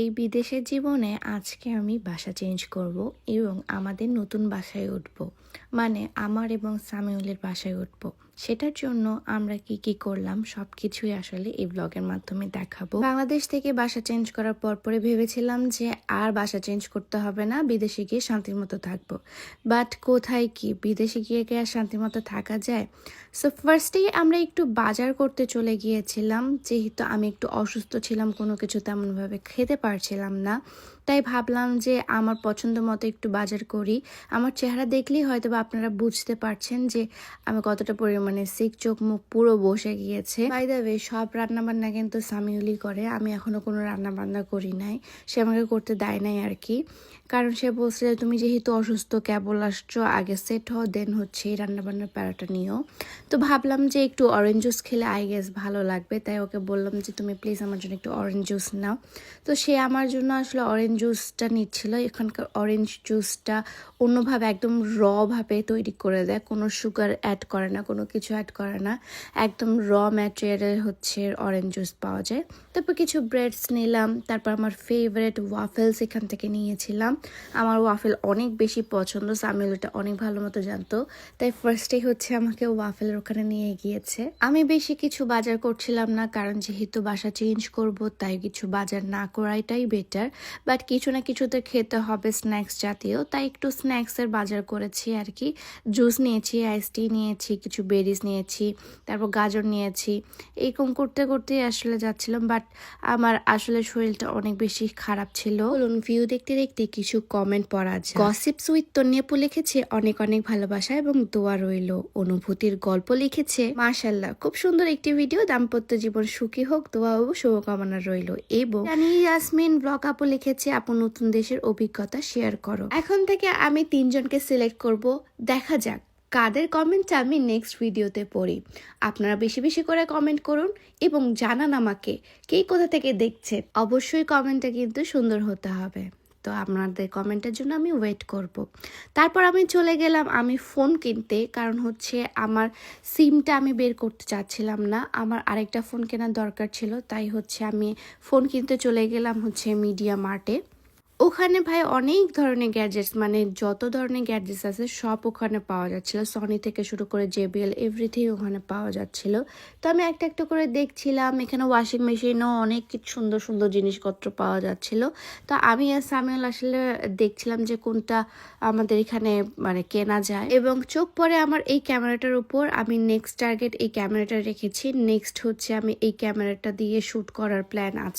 এই বিদেশের জীবনে আজকে আমি বাসা চেঞ্জ করব এবং আমাদের নতুন বাসায় উঠব। মানে আমার এবং সামিউলের বাসায় উঠব। সেটার জন্য আমরা কি কি করলাম সবকিছুই আসলে এই ব্লগের মাধ্যমে দেখাবো। বাংলাদেশ থেকে বাসা চেঞ্জ করার পরে ভেবেছিলাম যে আর বাসা চেঞ্জ করতে হবে না, বিদেশে গিয়ে শান্তির মতো থাকবো। বাট কোথায় কি বিদেশে গিয়ে কি আর শান্তির মতো থাকা যায়? সো ফার্স্টেই আমরা একটু বাজার করতে চলে গিয়েছিলাম, যেহেতু আমি একটু অসুস্থ ছিলাম, কোনো কিছু তেমনভাবে খেতে পারছিলাম না। তাই ভাবলাম যে আমার পছন্দ মতো একটু বাজার করি। আমার চেহারা দেখলেই হয়তো বা আপনারা বুঝতে পারছেন যে আমি কতটা পরিমাণে সিক, চোখ মুখ পুরো বসে গিয়েছে। বাই দ্য ওয়ে, সব রান্নাবান্না কিন্তু সামিউলি করে, আমি এখনো কোনো রান্নাবান্না করি নাই। সে আমাকে করতে দেয় নাই আর কি, কারণ সে বলছে যে তুমি যেহেতু অসুস্থ, কেবল আসছো, আগে সেট হও, দেন হচ্ছে এই রান্নাবান্নার প্যারাটা নিও। তো ভাবলাম যে একটু অরেঞ্জ জুস খেলে আই গেস ভালো লাগবে, তাই ওকে বললাম যে তুমি প্লিজ আমার জন্য একটু অরেঞ্জ জুস নাও। তো সে আমার জন্য আসলে অরেঞ্জ জুসটা নিচ্ছিল। এখানকার অরেঞ্জ জুসটা অন্যভাবে একদম ভাবে তৈরি করে দেয়, কোনো সুগার অ্যাড করে না, কোনো কিছু অ্যাড করে না, একদম ম্যাটেরিয়ালের হচ্ছে অরেঞ্জ জুস পাওয়া যায়। তারপর কিছু ব্রেডস নিলাম, তারপর আমার ফেভারিট ওয়াফেলস এখান থেকে নিয়েছিলাম। আমার ওয়াফেল অনেক বেশি পছন্দ, সামিল এটা অনেক ভালো মতো জানতো, তাই ফার্স্টেই হচ্ছে আমাকে ওয়াফেলের ওখানে নিয়ে গিয়েছে। আমি বেশি কিছু বাজার করছিলাম না, কারণ যেহেতু বাসা চেঞ্জ করব তাই কিছু বাজার না করাইটাই বেটার। বাট কিছু না কিছুতে খেতে হবে, স্ন্যাক্স জাতীয়, তাই একটু স্ন্যাক্সের বাজার করেছি আর কি। জুস নিয়েছি, আইস টি নিয়েছি, কিছু বেরিজ নিয়েছি, তারপর গাজর নিয়েছি। এরকম করতে করতেই আসলে যাচ্ছিলাম, বাট আমার আসলে শরীরটা অনেক বেশি খারাপ ছিল। বলুন, ভিউ দেখতে দেখতে কিছু কমেন্ট পড়া যায়। গসিপস উইথ তন্নিয়াপু লিখেছে অনেক অনেক ভালোবাসা এবং দোয়া রইল। অনুভূতির গল্প লিখেছে মাশাআল্লাহ, খুব সুন্দর একটি ভিডিও, দাম্পত্য জীবন সুখী হোক, দোয়া ও শুভকামনা রইল। এবং ইয়াসমিন ব্লগ আপু লিখেছে আপু নতুন দেশের অভিজ্ঞতা শেয়ার করো। এখন থেকে আমি 3 জনকে সিলেক্ট করব, দেখা যাক কাদের কমেন্টটা আমি নেক্সট ভিডিওতে পড়ি। আপনারা বেশি বেশি করে কমেন্ট করুন এবং জানান আমাকে কে কোথা থেকে দেখছে। অবশ্যই কমেন্টটা কিন্তু সুন্দর হতে হবে, তো আপনাদের কমেন্টের জন্য আমি ওয়েট করব। তারপর আমি চলে গেলাম আমি ফোন কিনতে, কারণ হচ্ছে আমার সিমটা আমি বের করতে চাচ্ছিলাম না, আমার আরেকটা ফোন কেনার দরকার ছিল, তাই হচ্ছে আমি ফোন কিনতে চলে গেলাম হচ্ছে মিডিয়া মার্টে। ওখানে ভাই অনেক ধরনের গ্যাজেটস, মানে যত ধরনের গ্যাজেটস আছে সব ওখানে পাওয়া যাচ্ছিল, সনি থেকে শুরু করে জেবিএল এভরিথিং ওখানে পাওয়া যাচ্ছিল। তো আমি একটা একটা করে দেখছিলাম, এখানে ওয়াশিং মেশিনও অনেক কিছু সুন্দর সুন্দর জিনিসপত্র পাওয়া যাচ্ছিল। তো আমি আর সামিউল আসলে দেখছিলাম যে কোনটা আমাদের এখানে মানে কেনা যায়, এবং চোখ পড়ে আমার এই ক্যামেরাটার উপর। আমি নেক্সট টার্গেট এই ক্যামেরাটা রেখেছি, নেক্সট হচ্ছে আমি এই ক্যামেরাটা দিয়ে শ্যুট করার প্ল্যান আছে।